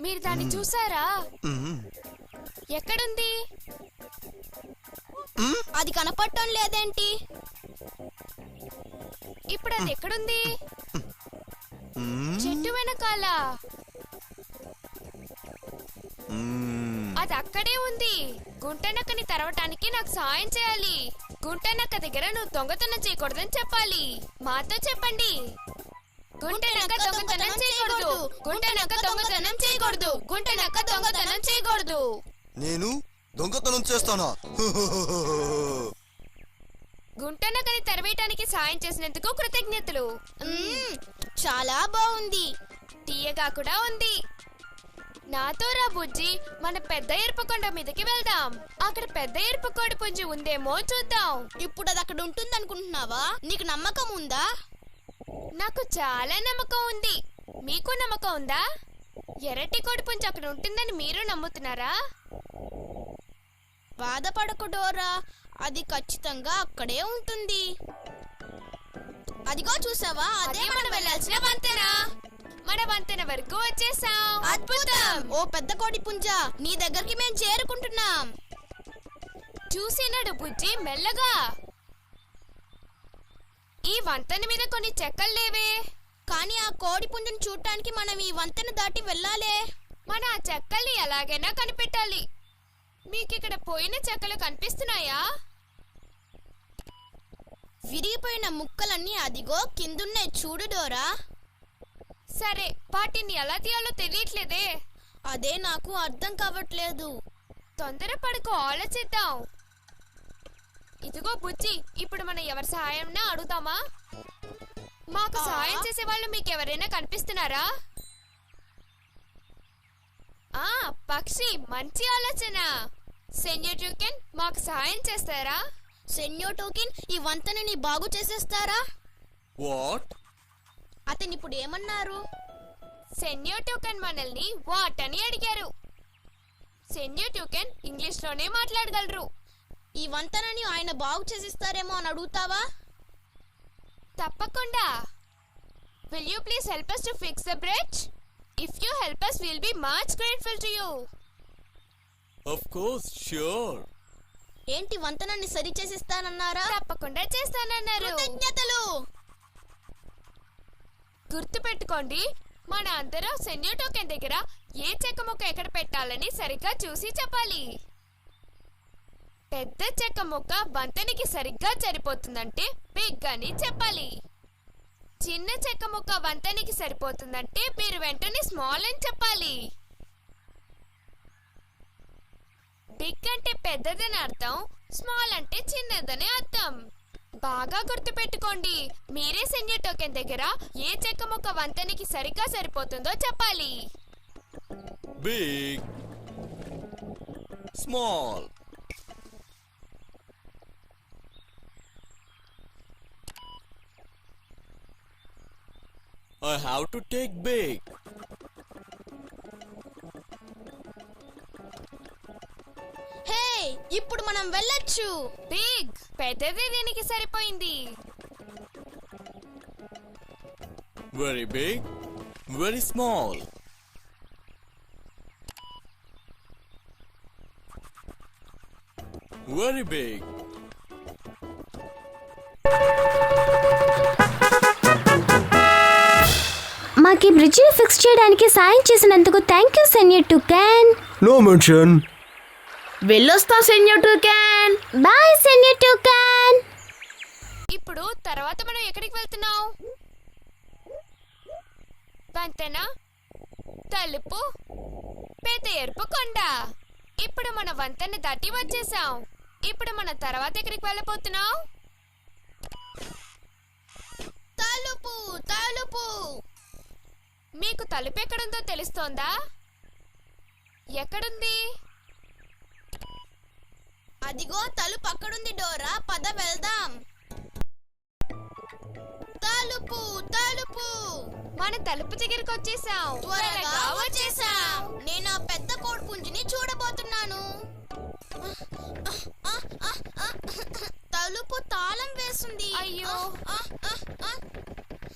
మీరు దాన్ని చూసారా? ఎక్కడుంది? అది కనపడటం లేదేంటి? ఇప్పుడు అది ఎక్కడుంది? చెట్టు వెనకాల. అది అక్కడే ఉంది. గుంటనక్కని తెరవటానికి నాకు సాయం చేయాలి. గుంటనక్క దగ్గర నువ్వు దొంగతనం చేయకూడదని చెప్పాలి. మాతో చెప్పండి. గుంటనక్క దొంగతనం చేయకూడదు. గుంటనక్క దొంగతనం చేయకూడదు. గుంటనక్క దొంగతనం చేయకూడదు. నేను దొంగతనం చేస్తానా? గుంటనక్కని తెరవేయటానికి సాయం చేసినందుకు కృతజ్ఞతలు. చాలా బాగుంది. తీయగా కూడా ఉంది. నాతో రా బుజ్జి, మన పెద్ద ఎరుపుకొండ మీదకి వెళ్దాం. అక్కడ పెద్ద ఎరుపు కోడి పుంజి ఉందేమో చూద్దాం. ఇప్పుడు అది అక్కడ ఉంటుంది అనుకుంటున్నావా? నీకు నమ్మకం ఉందా? నాకు చాలా నమ్మకం ఉంది. మీకు నమ్మకం ఉందా? ఎర్రటి కోడి పుంజి అక్కడ ఉంటుందని మీరు నమ్ముతున్నారా? బాధపడకు డోరా, అది ఖచ్చితంగా అక్కడే ఉంటుంది. అదిగో చూసావా, అదే మనం వెళ్ళాల్సిన వంతెన. మన వంతెన వరకు వచ్చేసాం. అద్భుతం! ఓ పెద్ద కోడి పుంజ, నీ దగ్గరికి మేం చేరుకుంటున్నాం. చూసినాడు బుజ్జి, మెల్లగా. ఈ వంతెన మీద కొన్ని చెక్కలు లేవే. కానీ ఆ కోడి పుంజుని చూడటానికి మనం ఈ వంతెన దాటి వెళ్ళాలే. మన ఆ చెక్కల్ని ఎలాగైనా కనిపెట్టాలి. మీకిక్కడ పోయిన చెక్కలు కనిపిస్తున్నాయా? విరిగిపోయిన ముక్కలన్నీ అదిగో కిందున్నే చూడు డోరా. సరే, వాటిని ఎలా తీయాలో తెలియట్లేదే. అదే నాకు అర్థం కావట్లేదు. తొందరపడకు, ఆలోచిద్దాం. ఇదిగో బుజ్జి, ఇప్పుడు మనం ఎవరి సహాయంనా అడుగుతామా? మాకు సహాయం చేసే వాళ్ళు మీకు ఎవరైనా కనిపిస్తున్నారా? పక్షి, మంచి ఆలోచన. సెన్యూర్ టోకెన్, మాకు సహాయం చేస్తారా? సెన్యూర్ టోకెన్, ఈ వంతెనని బాగు చేసేస్తారా? వాట్? అతను ఇప్పుడు ఏమన్నారు? సెన్యూర్ టోకెన్ మనల్ని వాట్ అని అడిగారు. సెన్యూర్ టోకెన్ ఇంగ్లీష్ లోనే మాట్లాడగలరు. ఈ వంతెనని ఆయన బాగు చేసిస్తారేమో అని అడుగుతావా? తప్పకుండా. Will you please help us to fix the bridge? If you help us, we'll be much grateful to you. Of course, sure. ఏంటి, వంతెనని సరి చేసిస్తానన్నారా? తప్పకుండా చేస్తానన్నారు. కృతజ్ఞతలు. గుర్తు పెట్టుకోండి, మన అందరం సెన్యూర్ టోకెన్ దగ్గర ఏ చెక్క ముక్క ఎక్కడ పెట్టాలని సరిగ్గా చూసి చెప్పాలి. పెద్ద చెక్క ముక్క వంతెనకి సరిగ్గా సరిపోతుందంటే బిగ్ అని చెప్పాలి. చిన్న చెక్క ముక్క వంతెనకి సరిపోతుందంటే మీరు వెంటనే స్మాల్ అని చెప్పాలి. బిగ్ అంటే పెద్దదని అర్థం, స్మాల్ అంటే చిన్నదని అర్థం. బాగా గుర్తు పెట్టుకోండి, మీరే సెన్యూర్ టోకెన్ దగ్గర ఏ చెక్క ముక్క వంతెనకి సరిగ్గా సరిపోతుందో చెప్పాలి. Big, small. I have to take big. హే, ఇప్పుడు మనం వెళ్ళొచ్చు. బిగ్ పెద్దదే దీనికి సరిపోయింది. Very big, very small. Very big. మాకి బ్రిడ్జిని ఫిక్స్ చేయడానికి సాయం చేసినందుకు thank you Senor Token. No mention. వెళ్ళొస్తా Senor Token. Bye Senor Token. ఇప్పుడు తర్వాత మనం ఎక్కడికి వెళ్తున్నాం? వంతెన, తలుపు, పెద్ద ఎరుపు కొండ. ఇప్పుడు మన వంతెన దాటి వచ్చేసాం. ఇప్పుడు మన తర్వాత ఎక్కడికి వెళ్ళబోతున్నాం? తలుపు, తలుపు. మీకు తలుపు ఎక్కడుందో తెలుస్తోందా? ఎక్కడుంది? అదిగో తలుపు అక్కడుంది డోరా, పద వెళ్దాం. తలుపు, తలుపు. మన తలుపు దగ్గరికి వచ్చేసాం. త్వరగా వచ్చేసాం. నేను ఆ పెద్ద కోడి పుంజిని చూడబోతున్నాను. తలుపు తాళం వేసింది. అయ్యో.